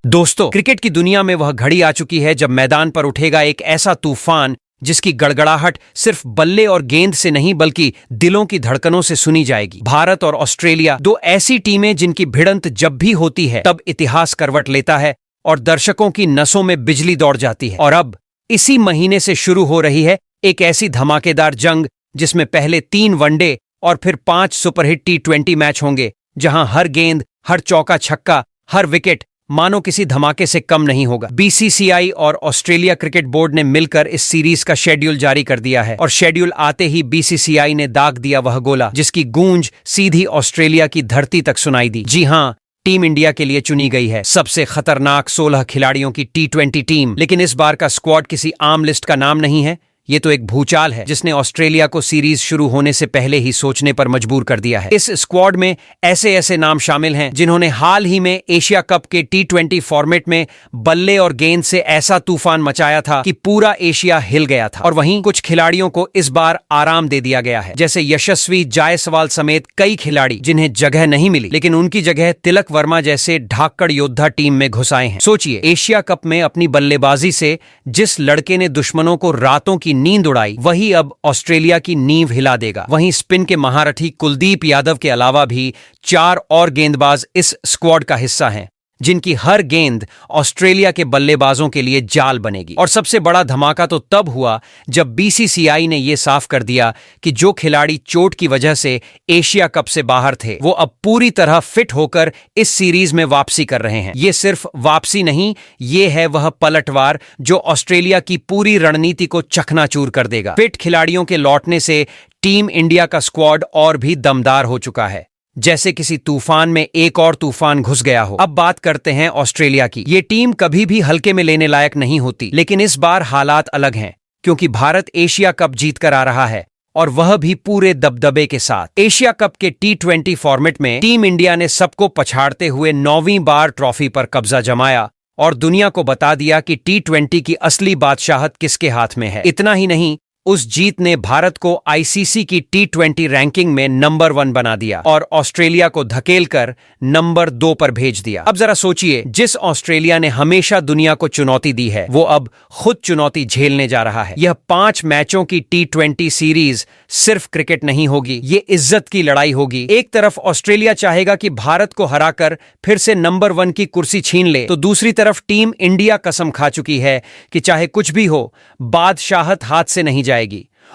दोस्तों, क्रिकेट की दुनिया में वह घड़ी आ चुकी है जब मैदान पर उठेगा एक ऐसा तूफान जिसकी गड़गड़ाहट सिर्फ बल्ले और गेंद से नहीं बल्कि दिलों की धड़कनों से सुनी जाएगी। भारत और ऑस्ट्रेलिया, दो ऐसी टीमें जिनकी भिड़ंत जब भी होती है तब इतिहास करवट लेता है और दर्शकों की नसों में बिजली दौड़ जाती है। और अब इसी महीने से शुरू हो रही है एक ऐसी धमाकेदार जंग जिसमें पहले 3 वनडे और फिर 5 सुपरहिट T20 मैच होंगे, जहां हर गेंद, हर चौका छक्का, हर विकेट मानो किसी धमाके से कम नहीं होगा। BCCI और ऑस्ट्रेलिया क्रिकेट बोर्ड ने मिलकर इस सीरीज का शेड्यूल जारी कर दिया है और शेड्यूल आते ही BCCI ने दाग दिया वह गोला जिसकी गूंज सीधी ऑस्ट्रेलिया की धरती तक सुनाई दी। जी हां, टीम इंडिया के लिए चुनी गई है सबसे खतरनाक 16 खिलाड़ियों की T20 टीम। लेकिन इस बार का स्क्वाड किसी आम लिस्ट का नाम नहीं है, ये तो एक भूचाल है जिसने ऑस्ट्रेलिया को सीरीज शुरू होने से पहले ही सोचने पर मजबूर कर दिया है। इस स्क्वाड में ऐसे ऐसे नाम शामिल हैं जिन्होंने हाल ही में एशिया कप के T20 फॉर्मेट में बल्ले और गेंद से ऐसा तूफान मचाया था कि पूरा एशिया हिल गया था। और वहीं कुछ खिलाड़ियों को इस बार आराम दे दिया गया है, जैसे यशस्वी जायसवाल समेत कई खिलाड़ी जिन्हें जगह नहीं मिली, लेकिन उनकी जगह तिलक वर्मा जैसे ढाकड़ योद्धा टीम में घुस आए हैं। सोचिए, एशिया कप में अपनी बल्लेबाजी से जिस लड़के ने दुश्मनों को रातों की नींद उड़ाई, वही अब ऑस्ट्रेलिया की नींव हिला देगा। वहीं स्पिन के महारथी कुलदीप यादव के अलावा भी 4 और गेंदबाज इस स्क्वाड का हिस्सा हैं, जिनकी हर गेंद ऑस्ट्रेलिया के बल्लेबाजों के लिए जाल बनेगी। और सबसे बड़ा धमाका तो तब हुआ जब BCCI ने यह साफ कर दिया कि जो खिलाड़ी चोट की वजह से एशिया कप से बाहर थे, वो अब पूरी तरह फिट होकर इस सीरीज में वापसी कर रहे हैं। ये सिर्फ वापसी नहीं, ये है वह पलटवार जो ऑस्ट्रेलिया की पूरी रणनीति को चकनाचूर कर देगा। फिट खिलाड़ियों के लौटने से टीम इंडिया का स्क्वाड और भी दमदार हो चुका है, जैसे किसी तूफान में एक और तूफान घुस गया हो। अब बात करते हैं ऑस्ट्रेलिया की। ये टीम कभी भी हल्के में लेने लायक नहीं होती, लेकिन इस बार हालात अलग हैं क्योंकि भारत एशिया कप जीतकर आ रहा है और वह भी पूरे दबदबे के साथ। एशिया कप के T20 फॉर्मेट में टीम इंडिया ने सबको पछाड़ते हुए 9वीं बार ट्रॉफी पर कब्जा जमाया और दुनिया को बता दिया कि T20 की असली बादशाहत किसके हाथ में है। इतना ही नहीं, उस जीत ने भारत को ICC की T20 रैंकिंग में नंबर 1 बना दिया और ऑस्ट्रेलिया को धकेलकर नंबर 2 पर भेज दिया। अब जरा सोचिए, जिस ऑस्ट्रेलिया ने हमेशा दुनिया को चुनौती दी है, वो अब खुद चुनौती झेलने जा रहा है। यह 5 मैचों की T20 सीरीज सिर्फ क्रिकेट नहीं होगी, ये इज्जत की लड़ाई होगी। एक तरफ ऑस्ट्रेलिया चाहेगा कि भारत को हराकर फिर से नंबर 1 की कुर्सी छीन ले, तो दूसरी तरफ टीम इंडिया कसम खा चुकी है कि चाहे कुछ भी हो, बादशाहत हाथ से नहीं जाएगी।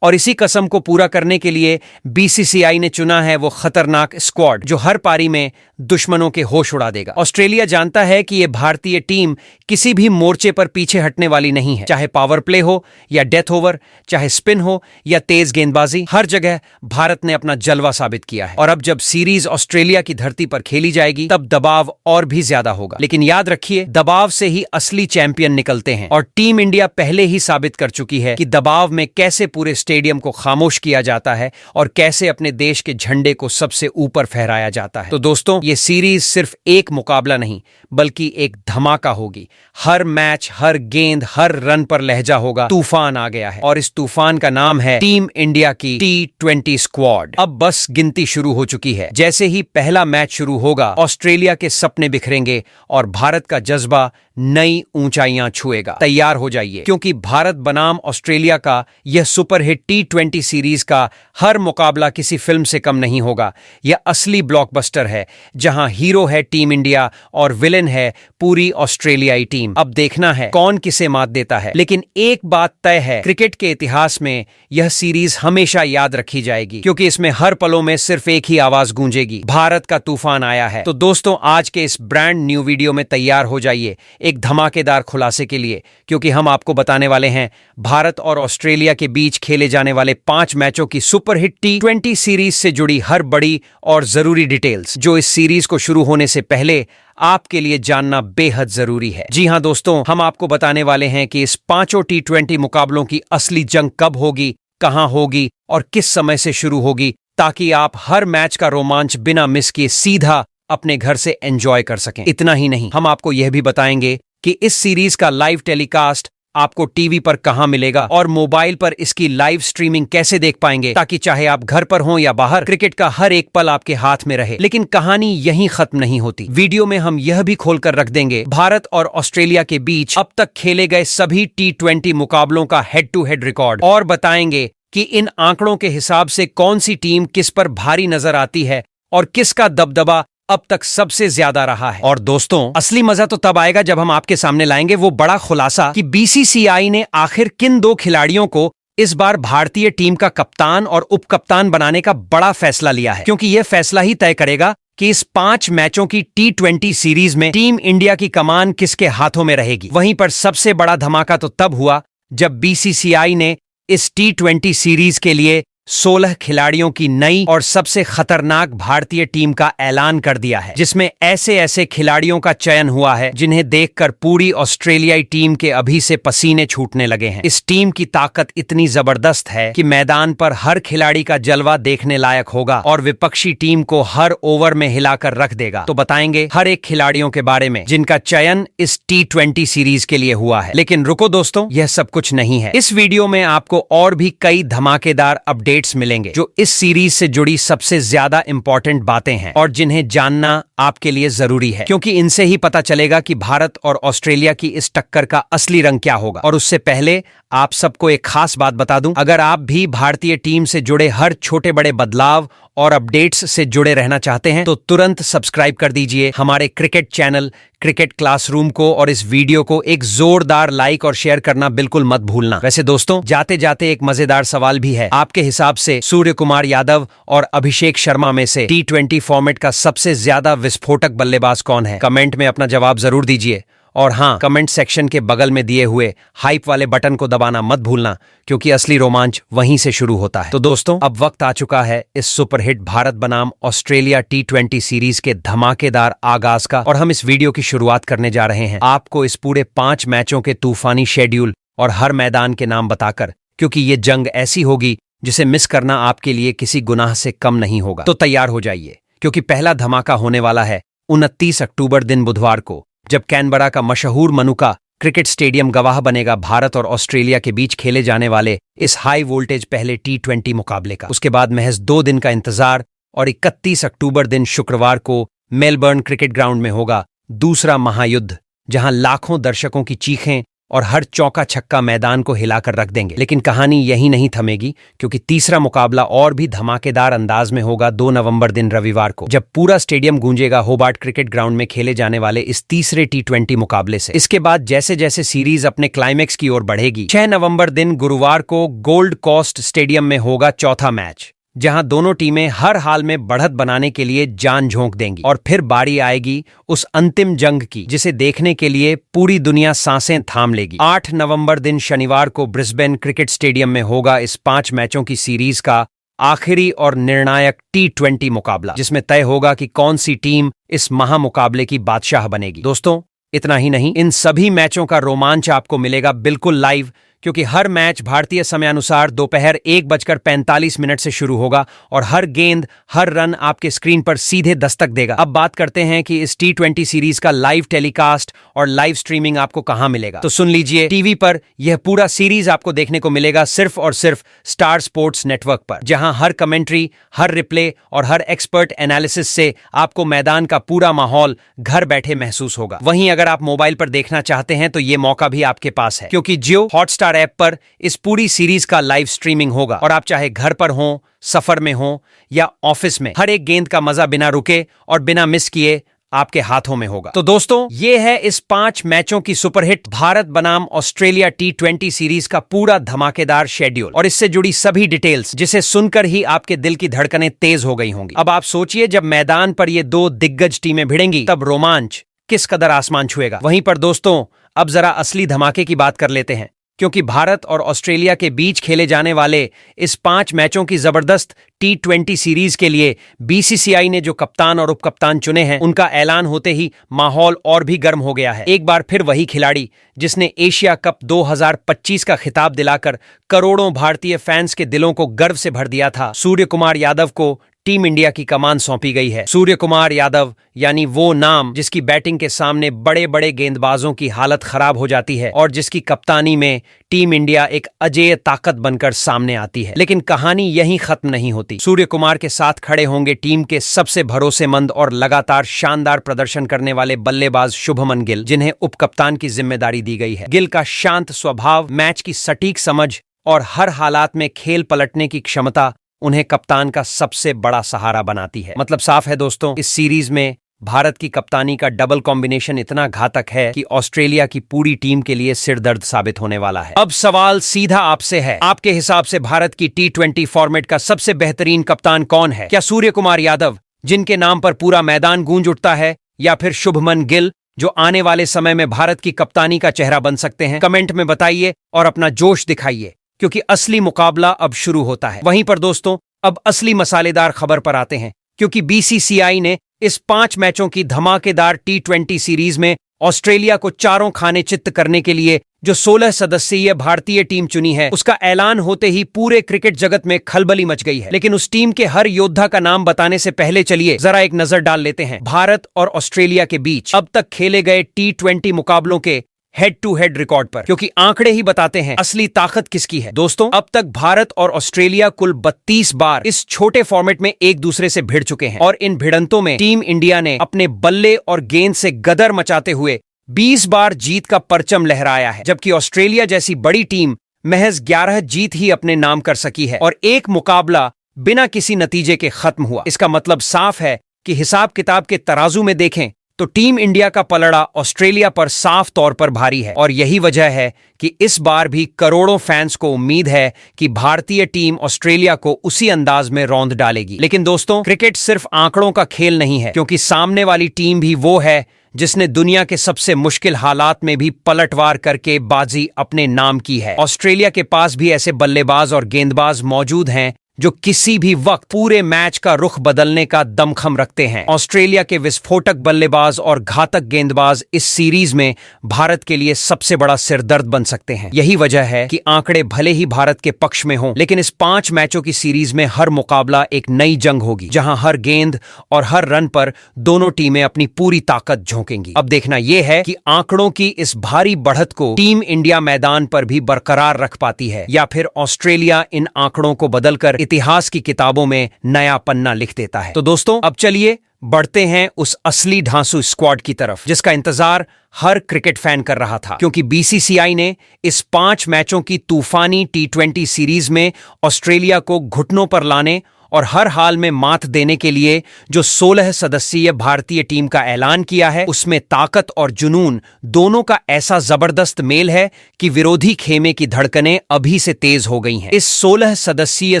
और इसी कसम को पूरा करने के लिए BCCI ने चुना है वो खतरनाक स्क्वाड जो हर पारी में दुश्मनों के होश उड़ा देगा। ऑस्ट्रेलिया जानता है कि ये भारतीय टीम किसी भी मोर्चे पर पीछे हटने वाली नहीं है, चाहे पावर प्ले हो या डेथ ओवर, चाहे स्पिन हो या तेज गेंदबाजी, हर जगह भारत ने अपना जलवा साबित किया है। और अब जब सीरीज ऑस्ट्रेलिया की धरती पर खेली जाएगी तब दबाव और भी ज्यादा होगा। लेकिन याद रखिए, दबाव से ही असली चैंपियन निकलते हैं और टीम इंडिया पहले ही साबित कर चुकी है कि दबाव में कैसे पूरे स्टेडियम को खामोश किया जाता है और कैसे अपने देश के झंडे को सबसे ऊपर फहराया जाता है। तो दोस्तों, ये सीरीज सिर्फ एक मुकाबला नहीं बल्कि एक धमाका होगी। हर मैच, हर गेंद, हर रन पर लहजा होगा। तूफान आ गया है और इस तूफान का नाम है टीम इंडिया की T20 स्क्वाड। अब बस गिनती शुरू हो चुकी है। जैसे ही पहला मैच शुरू होगा, ऑस्ट्रेलिया के सपने बिखरेंगे और भारत का जज्बा नई ऊंचाइयां छुएगा। तैयार हो जाइए, क्योंकि भारत बनाम ऑस्ट्रेलिया का यह सुपरहिट T20 सीरीज का हर मुकाबला किसी फिल्म से कम नहीं होगा। यह असली ब्लॉकबस्टर है जहां हीरो है टीम इंडिया और विलेन है पूरी ऑस्ट्रेलियाई टीम। अब देखना है कौन किसे मात देता है। लेकिन एक बात तय है, क्रिकेट के इतिहास में यह सीरीज हमेशा याद रखी जाएगी, क्योंकि इसमें हर पलों में सिर्फ एक ही आवाज गूंजेगी, भारत का तूफान आया है। तो दोस्तों, आज के इस ब्रांड न्यू वीडियो में तैयार हो जाइए एक धमाकेदार खुलासे के लिए, क्योंकि हम आपको बताने वाले हैं भारत और ऑस्ट्रेलिया के बीच खेले जाने वाले 5 मैचों की सुपरहिट T20 सीरीज से जुड़ी हर बड़ी और जरूरी डिटेल्स, जो इस सीरीज को शुरू होने से पहले आपके लिए जानना बेहद जरूरी है। जी हां दोस्तों, हम आपको बताने वाले हैं कि इस 5 T20 मुकाबलों की असली जंग कब होगी, कहां होगी और किस समय से शुरू होगी, ताकि आप हर मैच का रोमांच बिना मिस किए सीधा अपने घर से एंजॉय कर सकें। इतना ही नहीं, हम आपको यह भी बताएंगे कि इस सीरीज का लाइव टेलीकास्ट आपको टीवी पर कहां मिलेगा और मोबाइल पर इसकी लाइव स्ट्रीमिंग कैसे देख पाएंगे, ताकि चाहे आप घर पर हों या बाहर, क्रिकेट का हर एक पल आपके हाथ में रहे। लेकिन कहानी यहीं खत्म नहीं होती। वीडियो में हम यह भी खोलकर रख देंगे भारत और ऑस्ट्रेलिया के बीच अब तक खेले गए सभी T20 मुकाबलों का हेड टू हेड रिकॉर्ड, और बताएंगे कि इन आंकड़ों के हिसाब से कौन सी टीम किस पर भारी नजर आती है और किसका दबदबा अब तक सबसे ज्यादा रहा है। और दोस्तों, असली मजा तो तब आएगा जब हम आपके सामने लाएंगे वो बड़ा खुलासा कि बीसीसीआई ने आखिर किन दो खिलाड़ियों को इस बार भारतीय टीम का कप्तान और उप कप्तान बनाने का बड़ा फैसला लिया है, क्योंकि यह फैसला ही तय करेगा कि इस 5 मैचों की T20 सीरीज में टीम इंडिया की कमान किसके हाथों में रहेगी। वहीं पर सबसे बड़ा धमाका तो तब हुआ जब बीसीसीआई ने इस T20 सीरीज के लिए 16 खिलाड़ियों की नई और सबसे खतरनाक भारतीय टीम का ऐलान कर दिया है, जिसमें ऐसे ऐसे खिलाड़ियों का चयन हुआ है जिन्हें देखकर पूरी ऑस्ट्रेलियाई टीम के अभी से पसीने छूटने लगे हैं। इस टीम की ताकत इतनी जबरदस्त है कि मैदान पर हर खिलाड़ी का जलवा देखने लायक होगा और विपक्षी टीम को हर ओवर में हिलाकर रख देगा। तो बताएंगे हर एक खिलाड़ियों के बारे में जिनका चयन इस T20 सीरीज के लिए हुआ है। लेकिन रुको दोस्तों, यह सब कुछ नहीं है। इस वीडियो में आपको और भी कई धमाकेदार अपडेट मिलेंगे जो इस सीरीज से जुड़ी सबसे ज्यादा इंपॉर्टेंट बातें हैं और जिन्हें जानना आपके लिए जरूरी है, क्योंकि इनसे ही पता चलेगा कि भारत और ऑस्ट्रेलिया की इस टक्कर का असली रंग क्या होगा। और उससे पहले आप सबको एक खास बात बता दूं, अगर आप भी भारतीय टीम से जुड़े हर छोटे बड़े बदलाव और अपडेट्स से जुड़े रहना चाहते हैं तो तुरंत सब्सक्राइब कर दीजिए हमारे क्रिकेट चैनल क्रिकेट क्लासरूम को, और इस वीडियो को एक जोरदार लाइक और शेयर करना बिल्कुल मत भूलना। वैसे दोस्तों, जाते जाते एक मजेदार सवाल भी है। आपके हिसाब से सूर्य कुमार यादव और अभिषेक शर्मा में से T20 फॉर्मेट का सबसे ज्यादा विस्फोटक बल्लेबाज कौन है? कमेंट में अपना जवाब जरूर दीजिए। और हाँ, कमेंट सेक्शन के बगल में दिए हुए हाइप वाले बटन को दबाना मत भूलना, क्योंकि असली रोमांच वहीं से शुरू होता है। तो दोस्तों, अब वक्त आ चुका है इस सुपरहिट भारत बनाम ऑस्ट्रेलिया T20 सीरीज के धमाकेदार आगाज का, और हम इस वीडियो की शुरुआत करने जा रहे हैं आपको इस पूरे 5 मैचों के तूफानी शेड्यूल और हर मैदान के नाम बताकर, क्योंकि ये जंग ऐसी होगी जिसे मिस करना आपके लिए किसी गुनाह से कम नहीं होगा। तो तैयार हो जाइए, क्योंकि पहला धमाका होने वाला है 29 अक्टूबर दिन बुधवार को, जब कैनबरा का मशहूर मनुका क्रिकेट स्टेडियम गवाह बनेगा भारत और ऑस्ट्रेलिया के बीच खेले जाने वाले इस हाई वोल्टेज पहले T20 मुकाबले का। उसके बाद महज 2 दिन का इंतजार और 31 अक्टूबर दिन शुक्रवार को मेलबर्न क्रिकेट ग्राउंड में होगा दूसरा महायुद्ध, जहां लाखों दर्शकों की चीखें और हर चौका छक्का मैदान को हिलाकर रख देंगे। लेकिन कहानी यही नहीं थमेगी, क्योंकि तीसरा मुकाबला और भी धमाकेदार अंदाज में होगा 2 नवंबर दिन रविवार को, जब पूरा स्टेडियम गूंजेगा होबार्ट क्रिकेट ग्राउंड में खेले जाने वाले इस तीसरे T20 मुकाबले से। इसके बाद जैसे जैसे सीरीज अपने क्लाइमैक्स की ओर बढ़ेगी, 6 नवंबर दिन गुरुवार को गोल्ड कोस्ट स्टेडियम में होगा चौथा मैच, जहां दोनों टीमें हर हाल में बढ़त बनाने के लिए जान झोंक देंगी। और फिर बारी आएगी उस अंतिम जंग की, जिसे देखने के लिए पूरी दुनिया सांसें थाम लेगी। 8 नवंबर दिन शनिवार को ब्रिस्बेन क्रिकेट स्टेडियम में होगा इस 5 मैचों की सीरीज का आखिरी और निर्णायक T20 मुकाबला, जिसमें तय होगा कि कौन सी टीम इस महामुकाबले की बादशाह बनेगी। दोस्तों, इतना ही नहीं, इन सभी मैचों का रोमांच आपको मिलेगा बिल्कुल लाइव, क्योंकि हर मैच भारतीय समयानुसार दोपहर 1:45 से शुरू होगा और हर गेंद हर रन आपके स्क्रीन पर सीधे दस्तक देगा। अब बात करते हैं कि इस T20 सीरीज का लाइव टेलीकास्ट और लाइव स्ट्रीमिंग आपको कहां मिलेगा। तो सुन लीजिए, टीवी पर यह पूरा सीरीज आपको देखने को मिलेगा सिर्फ और सिर्फ स्टार स्पोर्ट्स नेटवर्क पर, जहां हर कमेंट्री, हर रिप्ले और हर एक्सपर्ट एनालिसिस से आपको मैदान का पूरा माहौल घर बैठे महसूस होगा। वहीं अगर आप मोबाइल पर देखना चाहते हैं तो ये मौका भी आपके पास है, क्योंकि जियो हॉटस्टार ऐप पर इस पूरी सीरीज का लाइव स्ट्रीमिंग होगा, और आप चाहे घर पर हों, सफर में हों या ऑफिस में, हर एक गेंद का मजा बिना रुके और बिना मिस किए आपके हाथों में होगा। तो दोस्तों, ये है इस 5 मैचों की सुपरहिट भारत बनाम ऑस्ट्रेलिया T20 सीरीज का पूरा धमाकेदार शेड्यूल और इससे जुड़ी सभी डिटेल्स, जिसे सुनकर ही आपके दिल की धड़कनें तेज हो गई होंगी। अब आप सोचिए, जब मैदान पर ये 2 दिग्गज टीमें भिड़ेंगी तब रोमांच किस कदर आसमान छुएगा। वहीं पर दोस्तों, अब जरा असली धमाके की बात कर लेते हैं, क्योंकि भारत और ऑस्ट्रेलिया के बीच खेले जाने वाले इस 5 मैचों की जबरदस्त T20 सीरीज के लिए बीसीसीआई ने जो कप्तान और उपकप्तान चुने हैं, उनका ऐलान होते ही माहौल और भी गर्म हो गया है। एक बार फिर वही खिलाड़ी जिसने एशिया कप 2025 का खिताब दिलाकर करोड़ों भारतीय फैंस के दिलों को गर्व से भर दिया था, सूर्य कुमार यादव को टीम इंडिया की कमान सौंपी गई है। सूर्य कुमार यादव यानी वो नाम जिसकी बैटिंग के सामने बड़े बड़े गेंदबाजों की हालत खराब हो जाती है और जिसकी कप्तानी में टीम इंडिया एक अजेय ताकत बनकर सामने आती है। लेकिन कहानी यहीं खत्म नहीं होती। सूर्य कुमार के साथ खड़े होंगे टीम के सबसे भरोसेमंद और लगातार शानदार प्रदर्शन करने वाले बल्लेबाज शुभमन गिल, जिन्हें उपकप्तान की जिम्मेदारी दी गई है। गिल का शांत स्वभाव, मैच की सटीक समझ और हर हालात में खेल पलटने की क्षमता उन्हें कप्तान का सबसे बड़ा सहारा बनाती है। मतलब साफ है दोस्तों, इस सीरीज में भारत की कप्तानी का डबल कॉम्बिनेशन इतना घातक है कि ऑस्ट्रेलिया की पूरी टीम के लिए सिरदर्द साबित होने वाला है। अब सवाल सीधा आपसे है, आपके हिसाब से भारत की T20 फॉर्मेट का सबसे बेहतरीन कप्तान कौन है? क्या सूर्य कुमार यादव, जिनके नाम पर पूरा मैदान गूंज उठता है, या फिर शुभमन गिल, जो आने वाले समय में भारत की कप्तानी का चेहरा बन सकते हैं? कमेंट में बताइए और अपना जोश दिखाइए, क्योंकि असली मुकाबला अब शुरू होता है। वहीं पर दोस्तों, अब असली मसालेदार खबर पर आते हैं, क्योंकि BCCI ने इस 5 मैचों की धमाकेदार T20 सीरीज में ऑस्ट्रेलिया को चारों खाने चित्त करने के लिए जो 16 सदस्यीय भारतीय टीम चुनी है, उसका ऐलान होते ही पूरे क्रिकेट जगत में खलबली मच गई है। लेकिन उस टीम के हर योद्धा का नाम बताने से पहले चलिए जरा एक नजर डाल लेते हैं भारत और ऑस्ट्रेलिया के बीच अब तक खेले गए T20 मुकाबलों के हेड टू हेड रिकॉर्ड पर, क्योंकि आंकड़े ही बताते हैं असली ताकत किसकी है। दोस्तों, अब तक भारत और ऑस्ट्रेलिया कुल 32 बार इस छोटे फॉर्मेट में एक दूसरे से भिड़ चुके हैं और इन भिड़ंतों में टीम इंडिया ने अपने बल्ले और गेंद से गदर मचाते हुए 20 बार जीत का परचम लहराया है, जबकि ऑस्ट्रेलिया जैसी बड़ी टीम महज 11 जीत ही अपने नाम कर सकी है और एक मुकाबला बिना किसी नतीजे के खत्म हुआ। इसका मतलब साफ है कि हिसाब किताब के तराजू में देखें तो टीम इंडिया का पलड़ा ऑस्ट्रेलिया पर साफ तौर पर भारी है और यही वजह है कि इस बार भी करोड़ों फैंस को उम्मीद है कि भारतीय टीम ऑस्ट्रेलिया को उसी अंदाज में रौंद डालेगी। लेकिन दोस्तों, क्रिकेट सिर्फ आंकड़ों का खेल नहीं है, क्योंकि सामने वाली टीम भी वो है जिसने दुनिया के सबसे मुश्किल हालात में भी पलटवार करके बाजी अपने नाम की है। ऑस्ट्रेलिया के पास भी ऐसे बल्लेबाज और गेंदबाज मौजूद हैं जो किसी भी वक्त पूरे मैच का रुख बदलने का दमखम रखते हैं। ऑस्ट्रेलिया के विस्फोटक बल्लेबाज और घातक गेंदबाज इस सीरीज में भारत के लिए सबसे बड़ा सिरदर्द बन सकते हैं। यही वजह है कि आंकड़े भले ही भारत के पक्ष में हों, लेकिन इस 5 मैचों की सीरीज में हर मुकाबला एक नई जंग होगी, जहां हर गेंद और हर रन पर दोनों टीमें अपनी पूरी ताकत झोंकेंगी। अब देखना यह है कि आंकड़ों की इस भारी बढ़त को टीम इंडिया मैदान पर भी बरकरार रख पाती है, या फिर ऑस्ट्रेलिया इन आंकड़ों को बदलकर इतिहास की किताबों में नया पन्ना लिख देता है। तो दोस्तों, अब चलिए बढ़ते हैं उस असली ढांसू स्क्वाड की तरफ, जिसका इंतजार हर क्रिकेट फैन कर रहा था, क्योंकि BCCI ने इस 5 मैचों की तूफानी T20 सीरीज में ऑस्ट्रेलिया को घुटनों पर लाने और हर हाल में मात देने के लिए जो 16 सदस्यीय भारतीय टीम का ऐलान किया है, उसमें ताकत और जुनून दोनों का ऐसा जबरदस्त मेल है कि विरोधी खेमे की धड़कनें अभी से तेज हो गई हैं। इस 16 सदस्यीय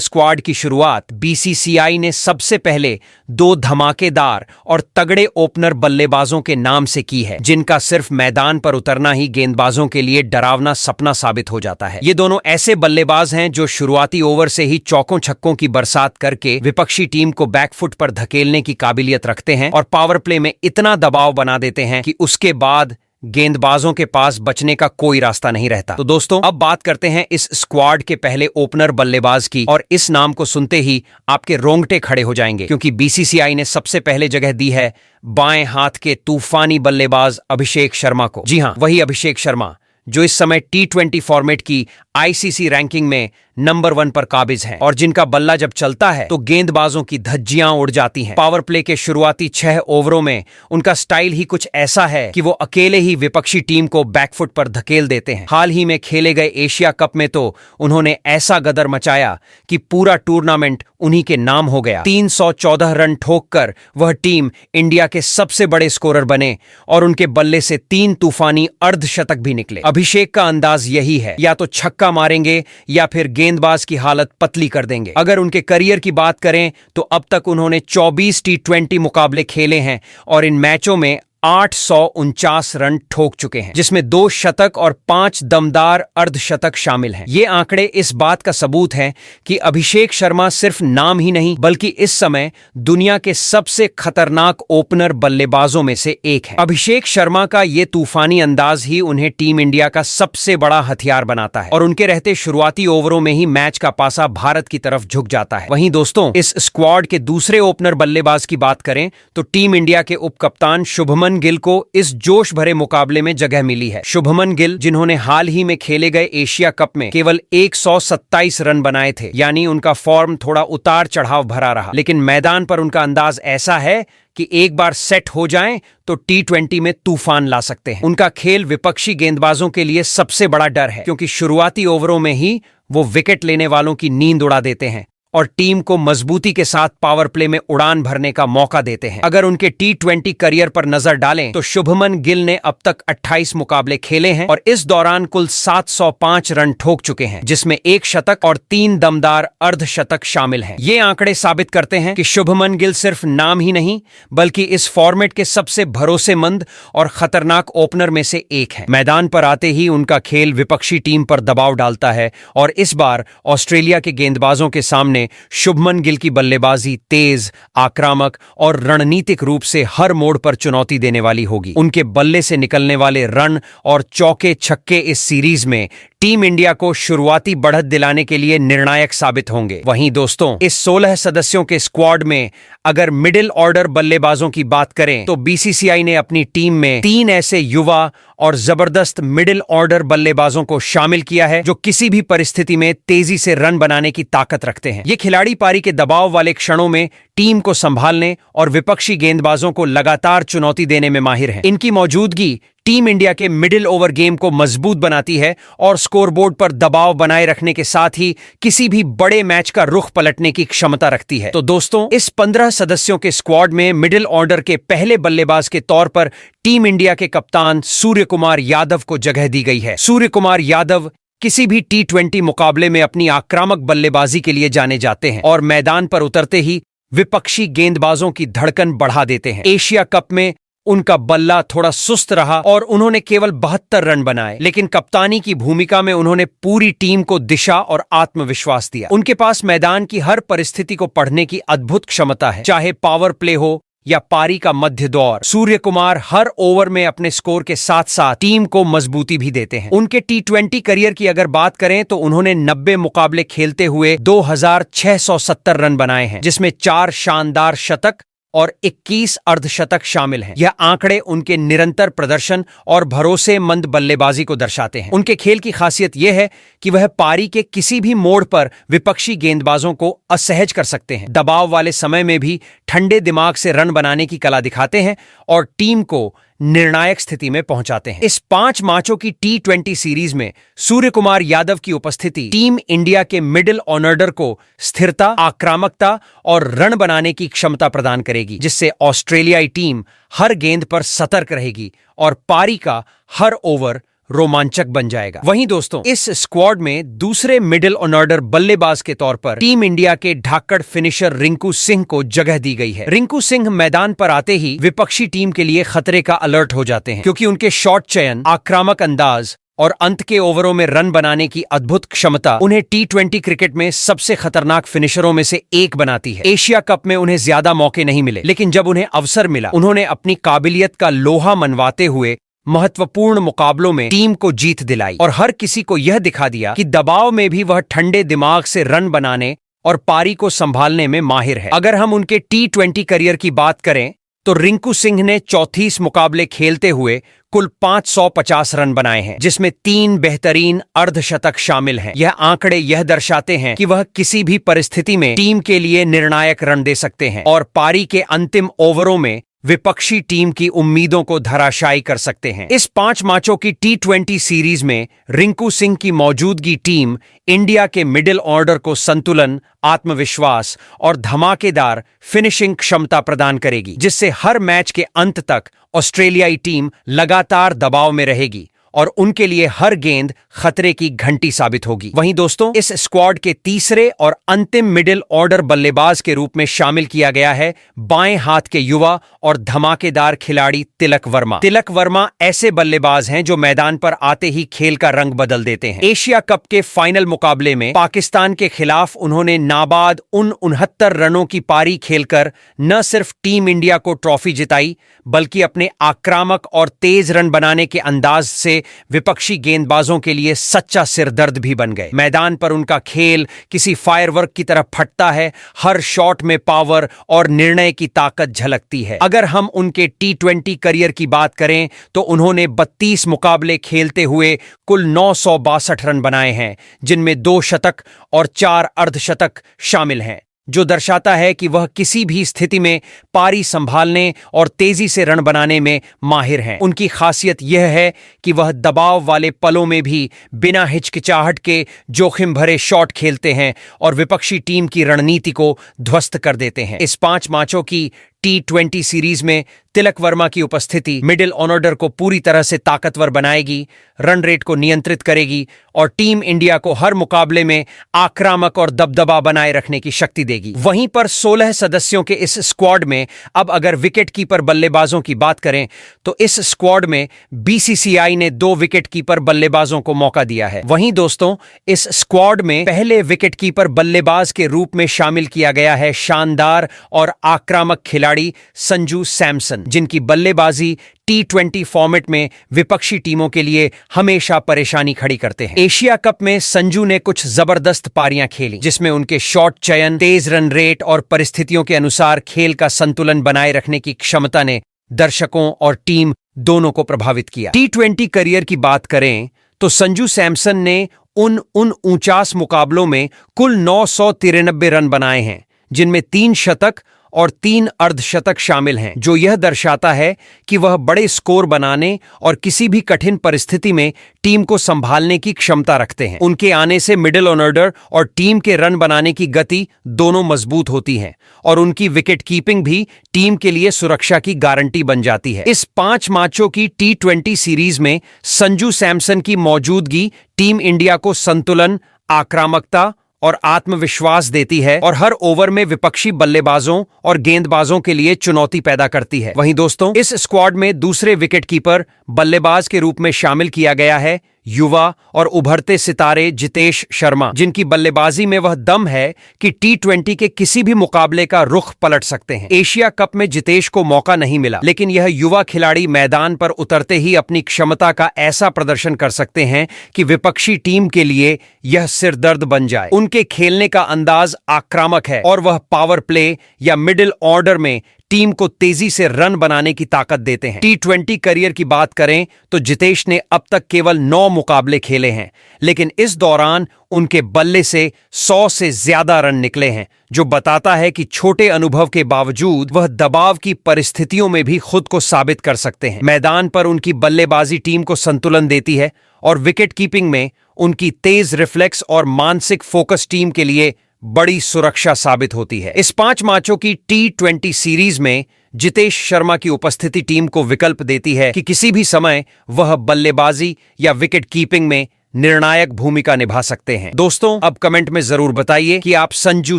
स्क्वाड की शुरुआत BCCI ने सबसे पहले 2 धमाकेदार और तगड़े ओपनर बल्लेबाजों के नाम से की है, जिनका सिर्फ मैदान पर उतरना ही गेंदबाजों के लिए डरावना सपना साबित हो जाता है। ये दोनों ऐसे बल्लेबाज हैं जो शुरुआती ओवर से ही चौकों छक्कों की बरसात करके विपक्षी टीम को बैकफुट पर धकेलने की काबिलियत रखते हैं और पावर प्ले में इतना दबाव बना देते हैं कि उसके बाद गेंदबाजों के पास बचने का कोई रास्ता नहीं रहता। तो दोस्तों, अब बात करते हैं इस स्क्वाड के पहले ओपनर बल्लेबाज की, और इस नाम को सुनते ही आपके रोंगटे खड़े हो जाएंगे, क्योंकि BCCI ने सबसे पहले जगह दी है बाएं हाथ के तूफानी बल्लेबाज अभिषेक शर्मा को। जी हां, वही अभिषेक शर्मा जो इस समय T20 फॉर्मेट की ICC रैंकिंग में नंबर 1 पर काबिज है और जिनका बल्ला जब चलता है तो गेंदबाजों की धज्जियां उड़ जाती हैं। पावर प्ले के शुरुआती 6 ओवरों में उनका स्टाइल ही कुछ ऐसा है कि वो अकेले ही विपक्षी टीम को बैकफुट पर धकेल देते हैं। हाल ही में खेले गए एशिया कप में तो उन्होंने ऐसा गदर मचाया कि पूरा टूर्नामेंट उन्हीं के नाम हो गया। 314 रन ठोककर वह टीम इंडिया के सबसे बड़े स्कोरर बने और उनके बल्ले से 3 तूफानी अर्धशतक भी निकले। अभिषेक का अंदाज यही है, या तो छक्का मारेंगे या फिर गेंदबाज की हालत पतली कर देंगे। अगर उनके करियर की बात करें तो अब तक उन्होंने 24 T20 मुकाबले खेले हैं और इन मैचों में 849 रन ठोक चुके हैं, जिसमें 2 शतक और 5 दमदार अर्धशतक शामिल हैं। ये आंकड़े इस बात का सबूत है कि अभिषेक शर्मा सिर्फ नाम ही नहीं बल्कि इस समय दुनिया के सबसे खतरनाक ओपनर बल्लेबाजों में से एक है। अभिषेक शर्मा का ये तूफानी अंदाज ही उन्हें टीम इंडिया का सबसे बड़ा हथियार बनाता है और उनके रहते शुरुआती ओवरों में ही मैच का पासा भारत की तरफ झुक जाता है। वहीं दोस्तों, इस स्क्वाड के दूसरे ओपनर बल्लेबाज की बात करें तो टीम इंडिया के उपकप्तान शुभमन गिल को इस जोश भरे मुकाबले में जगह मिली है। शुभमन गिल, जिन्होंने हाल ही में खेले गए एशिया कप में केवल 127 रन बनाए थे, यानी उनका फॉर्म थोड़ा उतार चढ़ाव भरा रहा, लेकिन मैदान पर उनका अंदाज ऐसा है कि एक बार सेट हो जाएं तो T20 में तूफान ला सकते हैं। उनका खेल विपक्षी गेंदबाजों के लिए सबसे बड़ा डर है, क्योंकि शुरुआती ओवरों में ही वो विकेट लेने वालों की नींद उड़ा देते हैं और टीम को मजबूती के साथ पावर प्ले में उड़ान भरने का मौका देते हैं। अगर उनके T20 करियर पर नजर डालें तो शुभमन गिल ने अब तक 28 मुकाबले खेले हैं और इस दौरान कुल 705 रन ठोक चुके हैं, जिसमें 1 शतक और 3 दमदार अर्धशतक शामिल हैं। ये आंकड़े साबित करते हैं कि शुभमन गिल सिर्फ नाम ही नहीं बल्कि इस फॉर्मेट के सबसे भरोसेमंद और खतरनाक ओपनर में से एक है। मैदान पर आते ही उनका खेल विपक्षी टीम पर दबाव डालता है और इस बार ऑस्ट्रेलिया के गेंदबाजों के सामने शुभमन गिल की बल्लेबाजी तेज, आक्रामक और रणनीतिक रूप से हर मोड़ पर चुनौती देने वाली होगी। उनके बल्ले से निकलने वाले रन और चौके छक्के इस सीरीज में टीम इंडिया को शुरुआती बढ़त दिलाने के लिए निर्णायक साबित होंगे। वहीं दोस्तों, इस 16 सदस्यों के स्क्वाड में अगर मिडिल ऑर्डर बल्लेबाजों की बात करें तो बीसीसीआई ने अपनी टीम में 3 ऐसे युवा और जबरदस्त मिडिल ऑर्डर बल्लेबाजों को शामिल किया है जो किसी भी परिस्थिति में तेजी से रन बनाने की ताकत रखते हैं। ये खिलाड़ी पारी के दबाव वाले क्षणों में टीम को संभालने और विपक्षी गेंदबाजों को लगातार चुनौती देने में माहिर हैं। इनकी मौजूदगी टीम इंडिया के मिडिल ओवर गेम को मजबूत बनाती है और स्कोरबोर्ड पर दबाव बनाए रखने के साथ ही किसी भी बड़े मैच का रुख पलटने की क्षमता रखती है। तो दोस्तों, इस 15 सदस्यों के स्क्वाड में मिडिल ऑर्डर के पहले बल्लेबाज के तौर पर टीम इंडिया के कप्तान सूर्य कुमार यादव को जगह दी गई है। सूर्य कुमार यादव किसी भी T20 मुकाबले में अपनी आक्रामक बल्लेबाजी के लिए जाने जाते हैं और मैदान पर उतरते ही विपक्षी गेंदबाजों की धड़कन बढ़ा देते हैं। एशिया कप में उनका बल्ला थोड़ा सुस्त रहा और उन्होंने केवल 72 रन बनाए, लेकिन कप्तानी की भूमिका में उन्होंने पूरी टीम को दिशा और आत्मविश्वास दिया। उनके पास मैदान की हर परिस्थिति को पढ़ने की अद्भुत क्षमता है, चाहे पावर प्ले हो या पारी का मध्य दौर। सूर्य कुमार हर ओवर में अपने स्कोर के साथ साथ टीम को मजबूती भी देते हैं। उनके T20 करियर की अगर बात करें तो उन्होंने 90 मुकाबले खेलते हुए 2670 रन बनाए हैं, जिसमें 4 शानदार शतक और 21 अर्धशतक शामिल हैं। यह आंकड़े उनके निरंतर प्रदर्शन और भरोसेमंद बल्लेबाजी को दर्शाते हैं। उनके खेल की खासियत यह है कि वह पारी के किसी भी मोड़ पर विपक्षी गेंदबाजों को असहज कर सकते हैं, दबाव वाले समय में भी ठंडे दिमाग से रन बनाने की कला दिखाते हैं और टीम को निर्णायक स्थिति में पहुंचाते हैं। इस 5 मैचों की T20 सीरीज में सूर्य कुमार यादव की उपस्थिति टीम इंडिया के मिडिल ऑर्डर को स्थिरता, आक्रामकता और रन बनाने की क्षमता प्रदान करेगी, जिससे ऑस्ट्रेलियाई टीम हर गेंद पर सतर्क रहेगी और पारी का हर ओवर रोमांचक बन जाएगा। वहीं दोस्तों, इस स्क्वाड में दूसरे मिडिल ऑर्डर बल्लेबाज के तौर पर टीम इंडिया के ढाकड़ फिनिशर रिंकू सिंह को जगह दी गई है। रिंकू सिंह मैदान पर आते ही विपक्षी टीम के लिए खतरे का अलर्ट हो जाते हैं, क्योंकि उनके शॉट चयन, आक्रामक अंदाज और अंत के ओवरों में रन बनाने की अद्भुत क्षमता उन्हें T20 क्रिकेट में सबसे खतरनाक फिनिशरों में से एक बनाती है। एशिया कप में उन्हें ज्यादा मौके नहीं मिले, लेकिन जब उन्हें अवसर मिला उन्होंने अपनी काबिलियत का लोहा मनवाते हुए महत्वपूर्ण मुकाबलों में टीम को जीत दिलाई और हर किसी को यह दिखा दिया कि दबाव में भी वह ठंडे दिमाग से रन बनाने और पारी को संभालने में माहिर है। अगर हम उनके T20 करियर की बात करें तो रिंकू सिंह ने 34 मुकाबले खेलते हुए कुल 550 रन बनाए हैं, जिसमें 3 बेहतरीन अर्धशतक शामिल हैं। यह आंकड़े यह दर्शाते हैं कि वह किसी भी परिस्थिति में टीम के लिए निर्णायक रन दे सकते हैं और पारी के अंतिम ओवरों में विपक्षी टीम की उम्मीदों को धराशायी कर सकते हैं। इस 5 मैचों की T20 सीरीज में रिंकू सिंह की मौजूदगी टीम इंडिया के मिडिल ऑर्डर को संतुलन, आत्मविश्वास और धमाकेदार फिनिशिंग क्षमता प्रदान करेगी, जिससे हर मैच के अंत तक ऑस्ट्रेलियाई टीम लगातार दबाव में रहेगी और उनके लिए हर गेंद खतरे की घंटी साबित होगी। वहीं दोस्तों, इस स्क्वाड के तीसरे और अंतिम मिडिल ऑर्डर बल्लेबाज के रूप में शामिल किया गया है बाएं हाथ के युवा और धमाकेदार खिलाड़ी तिलक वर्मा। तिलक वर्मा ऐसे बल्लेबाज हैं जो मैदान पर आते ही खेल का रंग बदल देते हैं। एशिया कप के फाइनल मुकाबले में पाकिस्तान के खिलाफ उन्होंने नाबाद 69 रनों की पारी खेलकर न सिर्फ टीम इंडिया को ट्रॉफी जिताई, बल्कि अपने आक्रामक और तेज रन बनाने के अंदाज से विपक्षी गेंदबाजों के लिए सच्चा सिरदर्द भी बन गए। मैदान पर उनका खेल किसी फायरवर्क की तरह फटता है, हर शॉट में पावर और निर्णय की ताकत झलकती है। अगर हम उनके T20 करियर की बात करें तो उन्होंने 32 मुकाबले खेलते हुए कुल 962 रन बनाए हैं, जिनमें 2 शतक और 4 अर्धशतक शामिल हैं, जो दर्शाता है कि वह किसी भी स्थिति में पारी संभालने और तेजी से रन बनाने में माहिर हैं। उनकी खासियत यह है कि वह दबाव वाले पलों में भी बिना हिचकिचाहट के जोखिम भरे शॉट खेलते हैं और विपक्षी टीम की रणनीति को ध्वस्त कर देते हैं। इस 5 मैचों की T20 सीरीज में तिलक वर्मा की उपस्थिति मिडिल ऑर्डर को पूरी तरह से ताकतवर बनाएगी, रन रेट को नियंत्रित करेगी और टीम इंडिया को हर मुकाबले में आक्रामक और दबदबा बनाए रखने की शक्ति देगी। वहीं पर 16 सदस्यों के इस स्क्वाड में अब अगर विकेट कीपर बल्लेबाजों की बात करें तो इस स्क्वाड में BCCI ने 2 विकेट कीपर बल्लेबाजों को मौका दिया है। वहीं दोस्तों, इस स्क्वाड में पहले विकेट कीपर बल्लेबाज के रूप में शामिल किया गया है शानदार और आक्रामक खिलाड़ी संजू सैमसन, जिनकी बल्लेबाजी T20 फॉर्मेट में विपक्षी टीमों के लिए हमेशा परेशानी खड़ी करते हैं। एशिया कप में संजू ने कुछ जबरदस्त पारियां खेली, जिसमें उनके शॉट चयन, तेज रन रेट और परिस्थितियों के अनुसार खेल का संतुलन बनाए रखने की क्षमता ने दर्शकों और टीम दोनों को प्रभावित किया। T20 करियर की बात करें तो संजू सैमसन ने उन 49 मुकाबलों में कुल 993 रन बनाए हैं, जिनमें 3 शतक और 3 अर्धशतक शामिल हैं, जो यह दर्शाता है कि वह बड़े स्कोर बनाने और किसी भी कठिन परिस्थिति में टीम को संभालने की क्षमता रखते हैं। उनके आने से मिडिल ऑर्डर और टीम के रन बनाने की गति दोनों मजबूत होती हैं और उनकी विकेट कीपिंग भी टीम के लिए सुरक्षा की गारंटी बन जाती है। इस 5 मैचों की T20 सीरीज में संजू सैमसन की मौजूदगी टीम इंडिया को संतुलन, आक्रामकता और आत्मविश्वास देती है और हर ओवर में विपक्षी बल्लेबाजों और गेंदबाजों के लिए चुनौती पैदा करती है। वहीं दोस्तों, इस स्क्वाड में दूसरे विकेटकीपर बल्लेबाज के रूप में शामिल किया गया है युवा और उभरते सितारे जितेश शर्मा, जिनकी बल्लेबाजी में वह दम है कि T20 के किसी भी मुकाबले का रुख पलट सकते हैं। एशिया कप में जितेश को मौका नहीं मिला, लेकिन यह युवा खिलाड़ी मैदान पर उतरते ही अपनी क्षमता का ऐसा प्रदर्शन कर सकते हैं कि विपक्षी टीम के लिए यह सिरदर्द बन जाए। उनके खेलने का अंदाज आक्रामक है और वह पावर प्ले या मिडिल ऑर्डर में टीम को तेजी से रन बनाने की ताकत देते हैं। T20 करियर की बात करें तो जितेश ने अब तक केवल 9 मुकाबले खेले हैं, लेकिन इस दौरान उनके बल्ले से 100 से ज्यादा रन निकले हैं, जो बताता है कि छोटे अनुभव के बावजूद वह दबाव की परिस्थितियों में भी खुद को साबित कर सकते हैं। मैदान पर उनकी बल्लेबाजी टीम को संतुलन देती है और विकेट कीपिंग में उनकी तेज रिफ्लेक्स और मानसिक फोकस टीम के लिए बड़ी सुरक्षा साबित होती है। इस 5 मैचों की T20 सीरीज में जितेश शर्मा की उपस्थिति टीम को विकल्प देती है कि किसी भी समय वह बल्लेबाजी या विकेट कीपिंग में निर्णायक भूमिका निभा सकते हैं। दोस्तों, अब कमेंट में जरूर बताइए कि आप संजू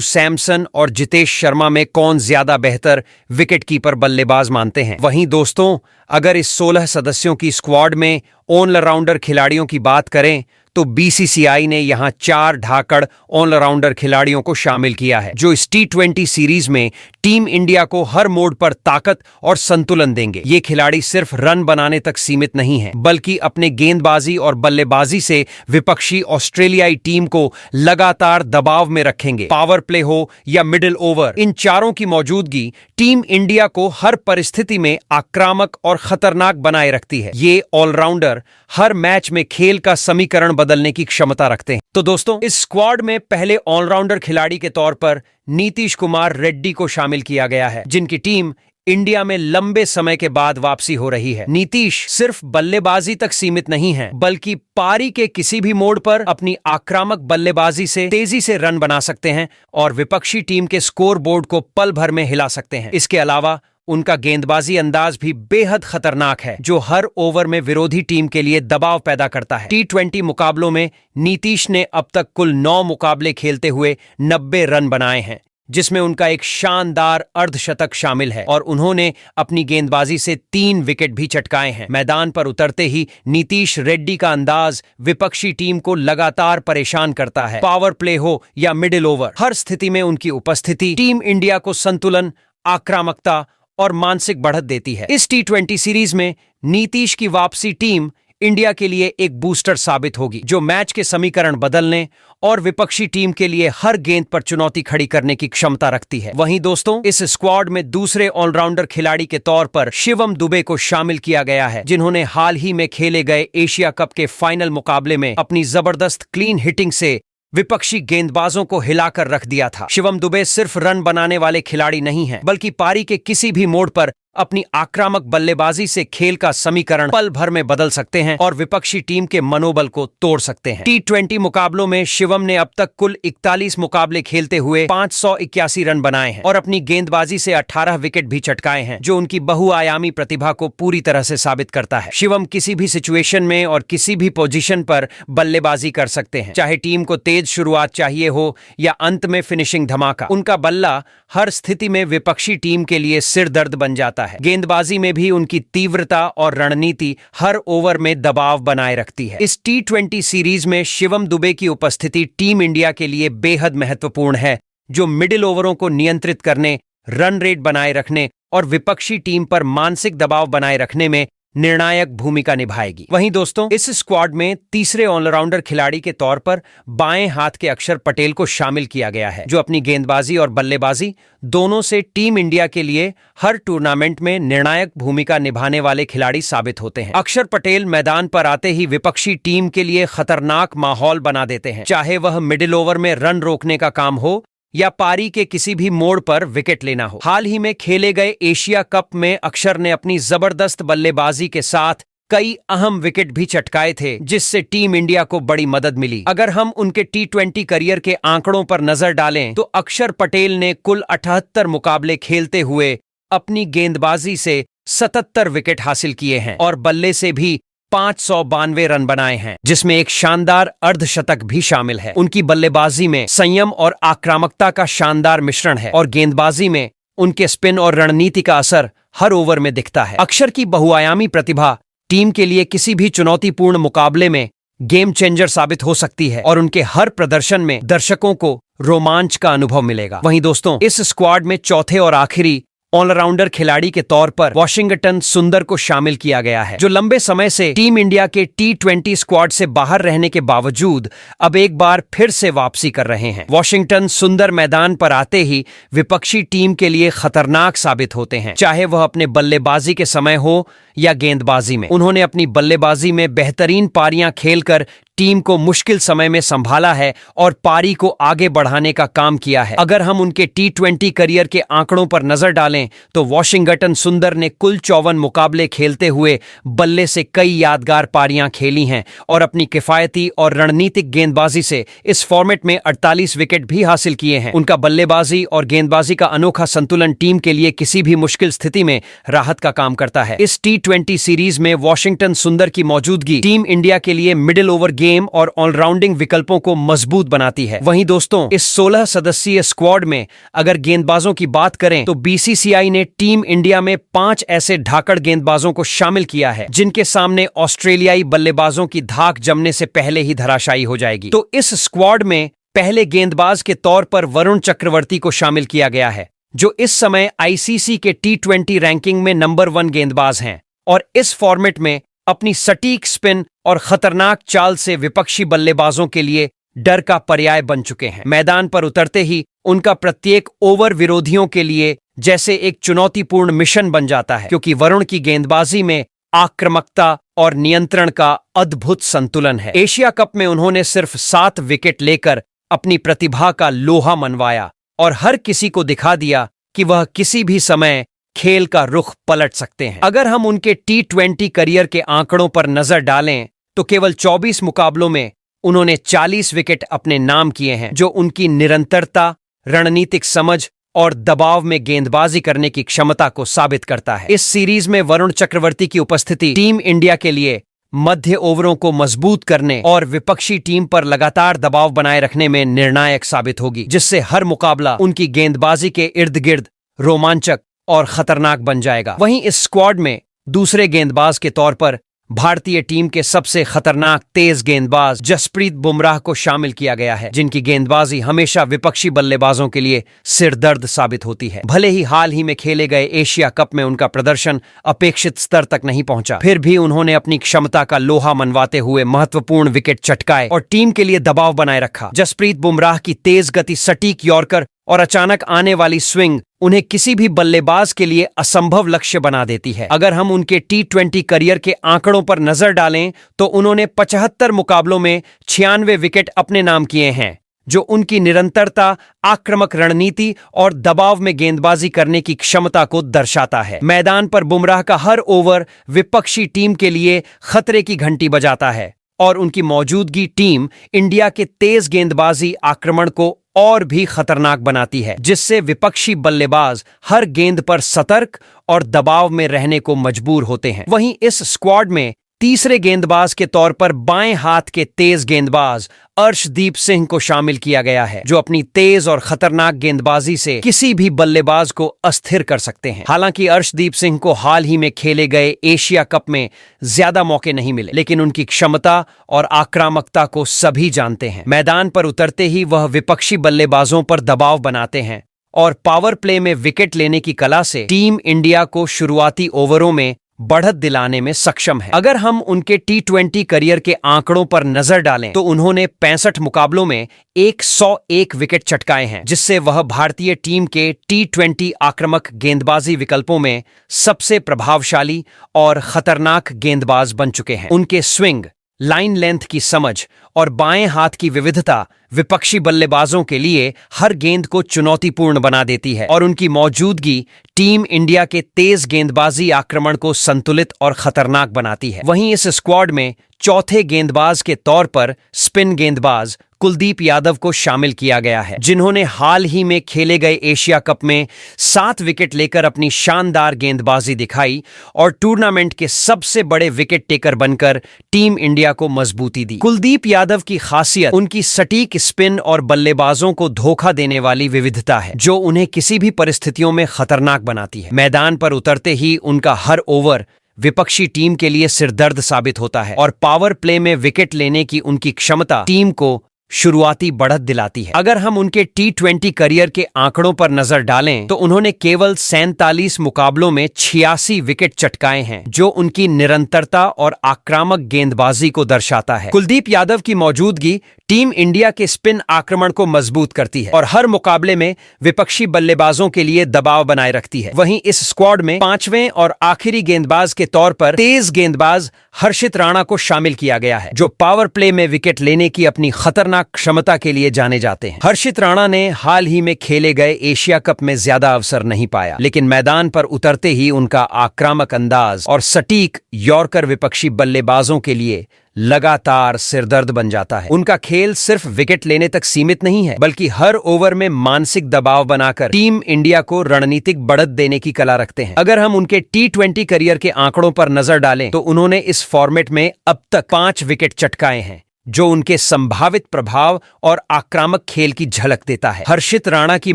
सैमसन और जितेश शर्मा में कौन ज्यादा बेहतर विकेट कीपर बल्लेबाज मानते हैं। वहीं दोस्तों, अगर इस 16 सदस्यों की स्क्वाड में ऑलराउंडर खिलाड़ियों की बात करें तो BCCI ने यहां 4 धाकड़ ऑलराउंडर खिलाड़ियों को शामिल किया है, जो इस T20 सीरीज में टीम इंडिया को हर मोड़ पर ताकत और संतुलन देंगे। ये खिलाड़ी सिर्फ रन बनाने तक सीमित नहीं हैं, बल्कि अपने गेंदबाजी और बल्लेबाजी से विपक्षी ऑस्ट्रेलियाई टीम को लगातार दबाव में रखेंगे। पावर प्ले हो या मिडिल ओवर, इन चारों की मौजूदगी टीम इंडिया को हर परिस्थिति में आक्रामक और खतरनाक बनाए रखती है। ये ऑलराउंडर हर मैच में खेल का समीकरण बदलने की क्षमता रखते हैं। तो दोस्तों, इस स्क्वाड में पहले ऑलराउंडर खिलाड़ी के तौर पर नीतीश कुमार रेड्डी को शामिल किया गया है, जिनकी टीम इंडिया में लंबे समय के बाद वापसी हो रही है। नीतीश सिर्फ बल्लेबाजी तक सीमित नहीं है, बल्कि पारी के किसी भी मोड़ पर अपनी आक्रामक बल्लेबाजी से तेजी से रन बना सकते हैं और विपक्षी टीम के स्कोर बोर्ड को पल भर में हिला सकते हैं। इसके अलावा उनका गेंदबाजी अंदाज भी बेहद खतरनाक है, जो हर ओवर में विरोधी टीम के लिए दबाव पैदा करता है। T20 मुकाबलों में नीतीश ने अब तक कुल 9 मुकाबले खेलते हुए 90 रन बनाए हैं, जिसमें उनका एक शानदार अर्धशतक शामिल है और उन्होंने अपनी गेंदबाजी से 3 विकेट भी चटकाए हैं। मैदान पर उतरते ही नीतीश रेड्डी का अंदाज विपक्षी टीम को लगातार परेशान करता है। पावर प्ले हो या मिडिल ओवर, हर स्थिति में उनकी उपस्थिति टीम इंडिया को संतुलन, आक्रामकता और मानसिक बढ़त देती है। इस T20 सीरीज में नीतीश की वापसी टीम इंडिया के लिए एक बूस्टर साबित होगी, जो मैच के समीकरण बदलने और विपक्षी टीम के लिए हर गेंद पर चुनौती खड़ी करने की क्षमता रखती है। वहीं दोस्तों, इस स्क्वाड में दूसरे ऑलराउंडर खिलाड़ी के तौर पर शिवम दुबे को शामिल किया गया है, जिन्होंने हाल ही में खेले गए एशिया कप के फाइनल मुकाबले में अपनी जबरदस्त क्लीन हिटिंग से विपक्षी गेंदबाजों को हिलाकर रख दिया था। शिवम दुबे सिर्फ रन बनाने वाले खिलाड़ी नहीं हैं, बल्कि पारी के किसी भी मोड़ पर अपनी आक्रामक बल्लेबाजी से खेल का समीकरण पल भर में बदल सकते हैं और विपक्षी टीम के मनोबल को तोड़ सकते हैं। T20 मुकाबलों में शिवम ने अब तक कुल 41 मुकाबले खेलते हुए 581 रन बनाए हैं और अपनी गेंदबाजी से 18 विकेट भी चटकाए हैं, जो उनकी बहुआयामी प्रतिभा को पूरी तरह से साबित करता है। शिवम किसी भी सिचुएशन में और किसी भी पोजीशन पर बल्लेबाजी कर सकते हैं, चाहे टीम को तेज शुरुआत चाहिए हो या अंत में फिनिशिंग धमाका। उनका बल्ला हर स्थिति में विपक्षी टीम के लिए सिरदर्द बन जाता है। गेंदबाजी में भी उनकी तीव्रता और रणनीति हर ओवर में दबाव बनाए रखती है। इस T20 सीरीज में शिवम दुबे की उपस्थिति टीम इंडिया के लिए बेहद महत्वपूर्ण है, जो मिडिल ओवरों को नियंत्रित करने, रन रेट बनाए रखने और विपक्षी टीम पर मानसिक दबाव बनाए रखने में निर्णायक भूमिका निभाएगी। वहीं दोस्तों, इस स्क्वाड में तीसरे ऑलराउंडर खिलाड़ी के तौर पर बाएं हाथ के अक्षर पटेल को शामिल किया गया है, जो अपनी गेंदबाजी और बल्लेबाजी दोनों से टीम इंडिया के लिए हर टूर्नामेंट में निर्णायक भूमिका निभाने वाले खिलाड़ी साबित होते हैं। अक्षर पटेल मैदान पर आते ही विपक्षी टीम के लिए खतरनाक माहौल बना देते हैं, चाहे वह मिडिल ओवर में रन रोकने का काम हो या पारी के किसी भी मोड़ पर विकेट लेना हो। हाल ही में खेले गए एशिया कप में अक्षर ने अपनी जबरदस्त बल्लेबाजी के साथ कई अहम विकेट भी चटकाए थे, जिससे टीम इंडिया को बड़ी मदद मिली। अगर हम उनके T20 करियर के आंकड़ों पर नजर डालें तो अक्षर पटेल ने कुल 78 मुकाबले खेलते हुए अपनी गेंदबाजी से 77 विकेट हासिल किए हैं और बल्ले से भी 592 रन बनाए हैं, जिसमें एक शानदार अर्धशतक भी शामिल है। उनकी बल्लेबाजी में संयम और आक्रामकता का शानदार मिश्रण है और गेंदबाजी में उनके स्पिन और रणनीति का असर हर ओवर में दिखता है। अक्षर की बहुआयामी प्रतिभा टीम के लिए किसी भी चुनौतीपूर्ण मुकाबले में गेम चेंजर साबित हो सकती है और उनके हर प्रदर्शन में दर्शकों को रोमांच का अनुभव मिलेगा। वहीं दोस्तों, इस स्क्वाड में चौथे और आखिरी ऑलराउंडर खिलाड़ी के तौर पर वॉशिंगटन सुंदर को शामिल किया गया है, जो लंबे समय से टीम इंडिया के T20 स्क्वाड से बाहर रहने के बावजूद अब एक बार फिर से वापसी कर रहे हैं। वॉशिंगटन सुंदर मैदान पर आते ही विपक्षी टीम के लिए खतरनाक साबित होते हैं, चाहे वह अपने बल्लेबाजी के समय हो या गेंदबाजी में। उन्होंने अपनी बल्लेबाजी में बेहतरीन पारियां खेलकर टीम को मुश्किल समय में संभाला है और पारी को आगे बढ़ाने का काम किया है। अगर हम उनके T20 करियर के आंकड़ों पर नजर डालें तो वॉशिंगटन सुंदर ने कुल 54 मुकाबले खेलते हुए बल्ले से कई यादगार पारियां खेली हैं और अपनी किफायती और रणनीतिक गेंदबाजी से इस फॉर्मेट में 48 विकेट भी हासिल किए हैं। उनका बल्लेबाजी और गेंदबाजी का अनोखा संतुलन टीम के लिए किसी भी मुश्किल स्थिति में राहत का काम करता है। इस T20 सीरीज में वॉशिंगटन सुंदर की मौजूदगी टीम इंडिया के लिए मिडिल ओवर गेम और ऑलराउंडिंग विकल्पों को मजबूत बनाती है। वहीं दोस्तों, इस 16 सदस्यीय स्क्वाड में अगर गेंदबाजों की बात करें तो BCCI ने टीम इंडिया में 5 ऐसे धाकड़ गेंदबाजों को शामिल किया है, जिनके सामने ऑस्ट्रेलियाई बल्लेबाजों की धाक जमने से पहले ही धराशायी हो जाएगी। तो इस स्क्वाड में पहले गेंदबाज के तौर पर वरुण चक्रवर्ती को शामिल किया गया है, जो इस समय ICC के T20 रैंकिंग में नंबर 1 गेंदबाज हैं और इस फॉर्मेट में अपनी सटीक स्पिन और खतरनाक चाल से विपक्षी बल्लेबाजों के लिए डर का पर्याय बन चुके हैं। मैदान पर उतरते ही उनका प्रत्येक ओवर विरोधियों के लिए जैसे एक चुनौतीपूर्ण मिशन बन जाता है, क्योंकि वरुण की गेंदबाजी में आक्रामकता और नियंत्रण का अद्भुत संतुलन है। एशिया कप में उन्होंने सिर्फ 7 विकेट लेकर अपनी प्रतिभा का लोहा मनवाया और हर किसी को दिखा दिया कि वह किसी भी समय खेल का रुख पलट सकते हैं। अगर हम उनके T20 करियर के आंकड़ों पर नजर डालें तो केवल 24 मुकाबलों में उन्होंने 40 विकेट अपने नाम किए हैं, जो उनकी निरंतरता, रणनीतिक समझ और दबाव में गेंदबाजी करने की क्षमता को साबित करता है। इस सीरीज में वरुण चक्रवर्ती की उपस्थिति टीम इंडिया के लिए मध्य ओवरों को मजबूत करने और विपक्षी टीम पर लगातार दबाव बनाए रखने में निर्णायक साबित होगी, जिससे हर मुकाबला उनकी गेंदबाजी के इर्द गिर्द रोमांचक और खतरनाक बन जाएगा। वहीं इस स्क्वाड में दूसरे गेंदबाज के तौर पर भारतीय टीम के सबसे खतरनाक तेज गेंदबाज जसप्रीत बुमराह को शामिल किया गया है, जिनकी गेंदबाजी हमेशा विपक्षी बल्लेबाजों के लिए सिरदर्द साबित होती है। भले ही हाल ही में खेले गए एशिया कप में उनका प्रदर्शन अपेक्षित स्तर तक नहीं पहुंचा, फिर भी उन्होंने अपनी क्षमता का लोहा मनवाते हुए महत्वपूर्ण विकेट चटकाए और टीम के लिए दबाव बनाए रखा। जसप्रीत बुमराह की तेज गति, सटीक यॉर्कर और अचानक आने वाली स्विंग उन्हें किसी भी बल्लेबाज के लिए असंभव लक्ष्य बना देती है। अगर हम उनके T20 करियर के आंकड़ों पर नजर डालें तो उन्होंने 75 मुकाबलों में 96 विकेट अपने नाम किए हैं, जो उनकी निरंतरता, आक्रामक रणनीति और दबाव में गेंदबाजी करने की क्षमता को दर्शाता है। मैदान पर बुमराह का हर ओवर विपक्षी टीम के लिए खतरे की घंटी बजाता है और उनकी मौजूदगी टीम इंडिया के तेज गेंदबाजी आक्रमण को और भी खतरनाक बनाती है, जिससे विपक्षी बल्लेबाज हर गेंद पर सतर्क और दबाव में रहने को मजबूर होते हैं। वहीं इस स्क्वाड में तीसरे गेंदबाज के तौर पर बाएं हाथ के तेज गेंदबाज अर्शदीप सिंह को शामिल किया गया है, जो अपनी तेज और खतरनाक गेंदबाजी से किसी भी बल्लेबाज को अस्थिर कर सकते हैं। हालांकि अर्शदीप सिंह को हाल ही में खेले गए एशिया कप में ज्यादा मौके नहीं मिले, लेकिन उनकी क्षमता और आक्रामकता को सभी जानते हैं। मैदान पर उतरते ही वह विपक्षी बल्लेबाजों पर दबाव बनाते हैं और पावर प्ले में विकेट लेने की कला से टीम इंडिया को शुरुआती ओवरों में बढ़त दिलाने में सक्षम है। अगर हम उनके T20 करियर के आंकड़ों पर नजर डालें तो उन्होंने 65 मुकाबलों में 101 विकेट चटकाए हैं, जिससे वह भारतीय टीम के T20 आक्रामक गेंदबाजी विकल्पों में सबसे प्रभावशाली और खतरनाक गेंदबाज बन चुके हैं। उनके स्विंग, लाइन लेंथ की समझ और बाएं हाथ की विविधता विपक्षी बल्लेबाजों के लिए हर गेंद को चुनौतीपूर्ण बना देती है और उनकी मौजूदगी टीम इंडिया के तेज गेंदबाजी आक्रमण को संतुलित और खतरनाक बनाती है। वहीं इस स्क्वाड में चौथे गेंदबाज के तौर पर स्पिन गेंदबाज कुलदीप यादव को शामिल किया गया है, जिन्होंने हाल ही में खेले गए एशिया कप में 7 विकेट लेकर अपनी शानदार गेंदबाजी दिखाई और टूर्नामेंट के सबसे बड़े विकेट टेकर बनकर टीम इंडिया को मजबूती दी। कुलदीप यादव की खासियत उनकी सटीक स्पिन और बल्लेबाजों को धोखा देने वाली विविधता है, जो उन्हें किसी भी परिस्थितियों में खतरनाक बनाती है। मैदान पर उतरते ही उनका हर ओवर विपक्षी टीम के लिए सिरदर्द साबित होता है और पावर प्ले में विकेट लेने की उनकी क्षमता टीम को शुरुआती बढ़त दिलाती है। अगर हम उनके T20 करियर के आंकड़ों पर नजर डालें तो उन्होंने केवल 47 मुकाबलों में 86 विकेट चटकाए हैं, जो उनकी निरंतरता और आक्रामक गेंदबाजी को दर्शाता है। कुलदीप यादव की मौजूदगी टीम इंडिया के स्पिन आक्रमण को मजबूत करती है और हर मुकाबले में विपक्षी बल्लेबाजों के लिए दबाव बनाए रखती है। वहीं इस स्क्वाड में 5वें और आखिरी गेंदबाज के तौर पर तेज गेंदबाज हर्षित राणा को शामिल किया गया है, जो पावर प्ले में विकेट लेने की अपनी खतरनाक क्षमता के लिए जाने जाते हैं। हर्षित राणा ने हाल ही में खेले गए एशिया कप में ज्यादा अवसर नहीं पाया, लेकिन मैदान पर उतरते ही उनका आक्रामक अंदाज और सटीक यॉर्कर विपक्षी बल्लेबाजों के लिए लगातार सिरदर्द बन जाता है। उनका खेल सिर्फ विकेट लेने तक सीमित नहीं है, बल्कि हर ओवर में मानसिक दबाव बनाकर टीम इंडिया को रणनीतिक बढ़त देने की कला रखते हैं। अगर हम उनके T20 करियर के आंकड़ों पर नजर डालें तो उन्होंने इस फॉर्मेट में अब तक 5 विकेट चटकाए हैं, जो उनके संभावित प्रभाव और आक्रामक खेल की झलक देता है। हर्षित राणा की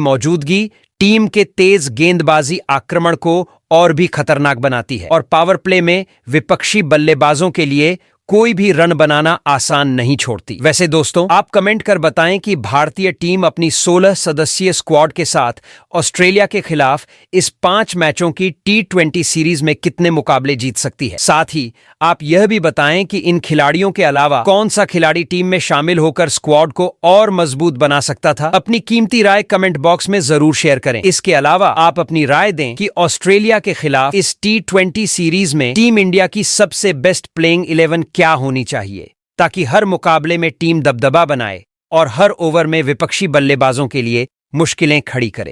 मौजूदगी टीम के तेज गेंदबाजी आक्रमण को और भी खतरनाक बनाती है और पावर प्ले में विपक्षी बल्लेबाजों के लिए कोई भी रन बनाना आसान नहीं छोड़ती। वैसे दोस्तों, आप कमेंट कर बताएं कि भारतीय टीम अपनी 16 सदस्यीय स्क्वाड के साथ ऑस्ट्रेलिया के खिलाफ इस 5 मैचों की T20 सीरीज में कितने मुकाबले जीत सकती है। साथ ही आप यह भी बताएं कि इन खिलाड़ियों के अलावा कौन सा खिलाड़ी टीम में शामिल होकर स्क्वाड को और मजबूत बना सकता था। अपनी कीमती राय कमेंट बॉक्स में जरूर शेयर करें। इसके अलावा आप अपनी राय दें कि ऑस्ट्रेलिया के खिलाफ इस T20 सीरीज में टीम इंडिया की सबसे बेस्ट प्लेइंग 11 क्या होनी चाहिए, ताकि हर मुकाबले में टीम दबदबा बनाए और हर ओवर में विपक्षी बल्लेबाजों के लिए मुश्किलें खड़ी करे।